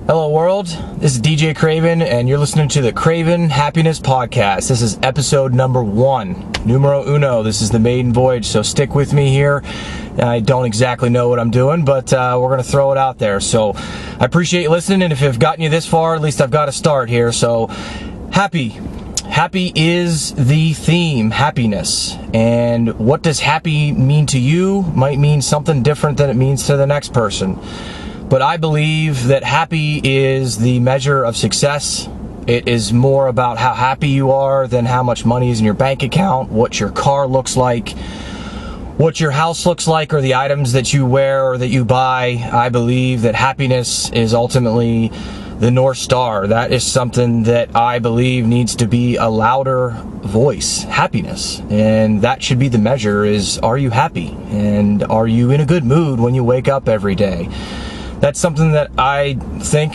Hello world, this is DJ Craven and you're listening to the Craven Happiness Podcast. This is episode number 1, numero uno. This is the maiden voyage, so stick with me here. I don't exactly know what I'm doing, but we're going to throw it out there. So I appreciate you listening, and if I've gotten you this far, at least I've got to start here. So happy is the theme, happiness. And what does happy mean to you might mean something different than it means to the next person. But I believe that happy is the measure of success. It is more about how happy you are than how much money is in your bank account, what your car looks like, what your house looks like, or the items that you wear or that you buy. I believe that happiness is ultimately the North Star. That is something that I believe needs to be a louder voice, happiness. And that should be the measure is, are you happy? And are you in a good mood when you wake up every day? That's something that I think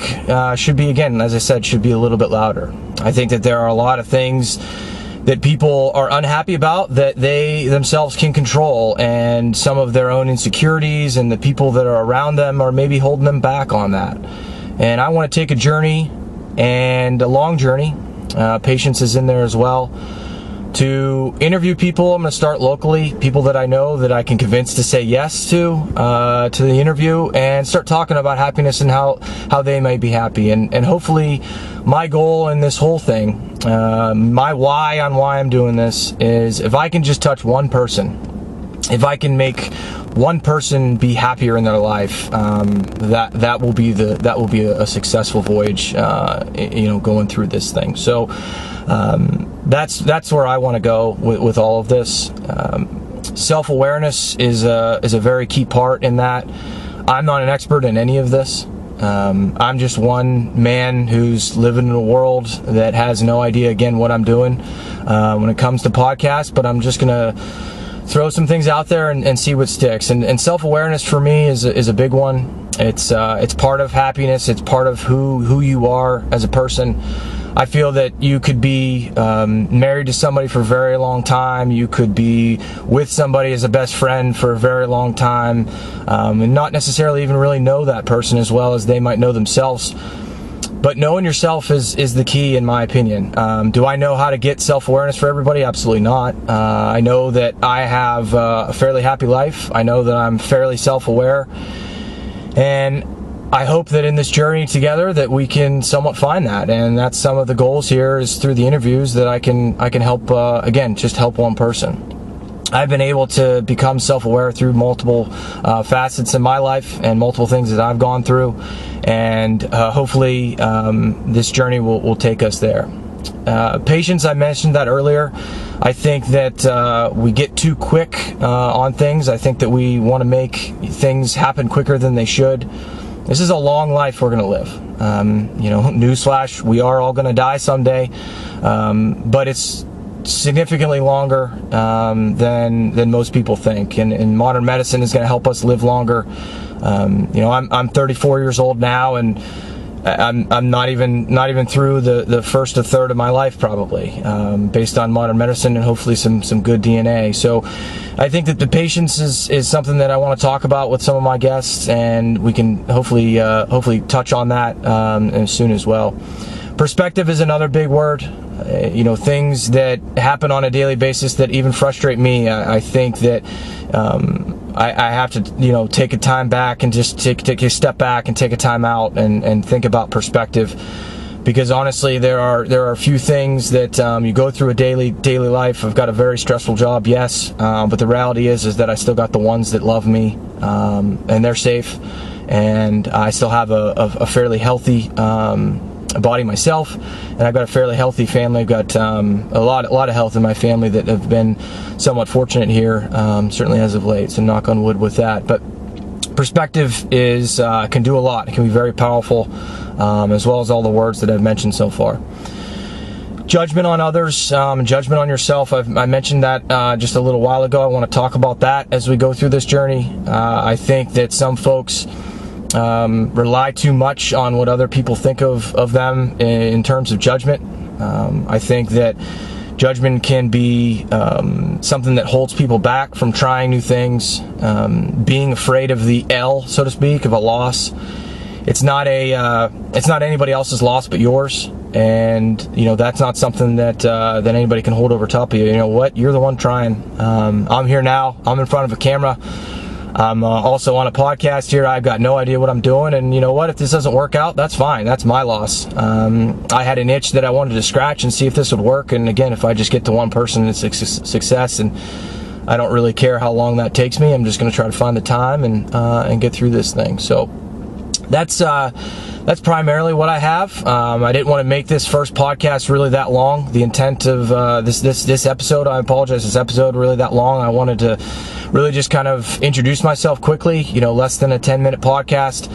should be, again, as I said, should be a little bit louder. I think that there are a lot of things that people are unhappy about that they themselves can control, and some of their own insecurities and the people that are around them are maybe holding them back on that. And I want to take a journey, and a long journey, patience is in there as well, to interview people. I'm going to start locally, people that I know that I can convince to say yes to the interview, and start talking about happiness and how they might be happy. And hopefully my goal in this whole thing, my why on why I'm doing this is if I can just touch one person, if I can make one person be happier in their life, that will be a successful voyage, going through this thing. So that's where I want to go with all of this. Self-awareness is a very key part in that. I'm not an expert in any of this. I'm just one man who's living in a world that has no idea, again, what I'm doing when it comes to podcasts, but I'm just gonna throw some things out there and see what sticks. And self-awareness for me is a big one. It's part of happiness. It's part of who you are as a person. I feel that you could be married to somebody for a very long time. You could be with somebody as a best friend for a very long time, and not necessarily even really know that person as well as they might know themselves. But knowing yourself is the key, in my opinion. Do I know how to get self-awareness for everybody? Absolutely not. I know that I have a fairly happy life. I know that I'm fairly self-aware. And I hope that in this journey together that we can somewhat find that. And that's some of the goals here, is through the interviews that I can help, again, just help one person. I've been able to become self-aware through multiple facets in my life and multiple things that I've gone through, and hopefully this journey will take us there. Patience, I mentioned that earlier. I think that we get too quick on things. I think that we want to make things happen quicker than they should. This is a long life we're going to live. Newsflash, we are all going to die someday, but it's significantly longer than most people think, and modern medicine is going to help us live longer. I'm 34 years old now, and I'm not even through the first a third of my life probably, based on modern medicine and hopefully some good DNA. So I think that the patience is something that I want to talk about with some of my guests, and we can hopefully touch on that soon as well. Perspective is another big word. Things that happen on a daily basis that even frustrate me. I think that I have to, take a time back and just take a step back and take a time out and think about perspective. Because honestly, there are a few things that you go through a daily life. I've got a very stressful job, yes, but the reality is that I still got the ones that love me, and they're safe, and I still have a fairly healthy body myself, and I've got a fairly healthy family. I've got a lot of health in my family that have been somewhat fortunate here, certainly as of late. So knock on wood with that. But perspective can do a lot. It can be very powerful, as well as all the words that I've mentioned so far. Judgment on others, judgment on yourself. I mentioned that just a little while ago. I want to talk about that as we go through this journey. I think that some folks rely too much on what other people think of them in terms of judgment. I think that judgment can be something that holds people back from trying new things, being afraid of the L, so to speak, of a loss. it's not anybody else's loss but yours. And that's not something that anybody can hold over top of you. You know what? You're the one trying. I'm here now. I'm in front of a camera. I'm also on a podcast here. I've got no idea what I'm doing, and you know what? If this doesn't work out, that's fine. That's my loss. I had an itch that I wanted to scratch and see if this would work. And again, if I just get to one person, it's a success. And I don't really care how long that takes me. I'm just going to try to find the time and get through this thing. So that's primarily what I have. I didn't want to make this first podcast really that long. The intent of this episode, I apologize, this episode really that long. I wanted to really just kind of introduce myself quickly, less than a 10-minute podcast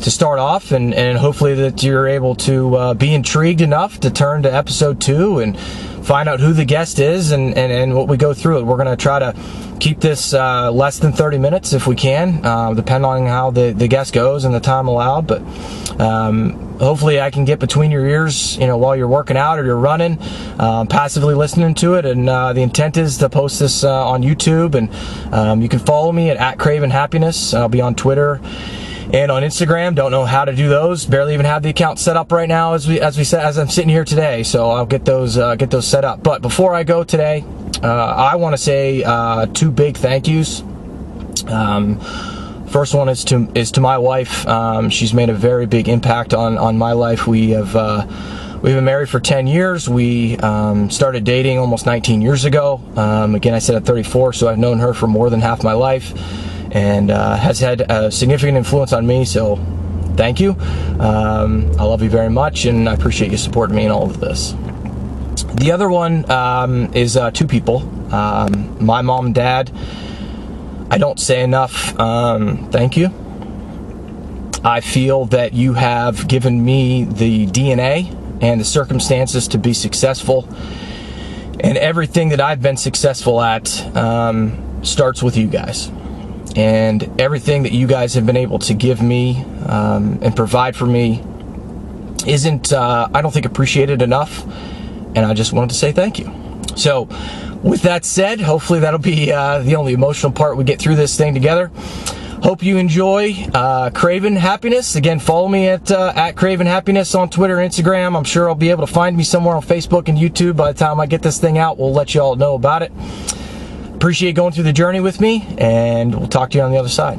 to start off, and hopefully that you're able to be intrigued enough to turn to episode 2 and find out who the guest is and what we go through it. We're going to try to keep this less than 30 minutes if we can, depending on how the guest goes and the time allowed. But hopefully I can get between your ears, while you're working out or you're running, passively listening to it. And the intent is to post this on YouTube, and you can follow me at Craven Happiness. I'll be on Twitter and on Instagram. Don't know how to do those. Barely even have the account set up right now as I'm sitting here today. So I'll get those set up. But before I go today, I want to say 2 big thank yous. First one is to my wife. She's made a very big impact on my life. We've been married for 10 years. We started dating almost 19 years ago. Again, I said at 34, so I've known her for more than half my life, and has had a significant influence on me. So thank you. I love you very much, and I appreciate you supporting me in all of this. The other one is 2 people. My mom and dad. I don't say enough thank you. I feel that you have given me the DNA and the circumstances to be successful, and everything that I've been successful at starts with you guys, and everything that you guys have been able to give me and provide for me isn't I don't think appreciated enough, and I just wanted to say thank you. So with that said, hopefully that'll be the only emotional part we get through this thing together. Hope you enjoy Craven Happiness. Again, follow me at Craven Happiness on Twitter and Instagram. I'm sure I'll be able to find me somewhere on Facebook and YouTube. By the time I get this thing out, we'll let you all know about it. Appreciate going through the journey with me, and we'll talk to you on the other side.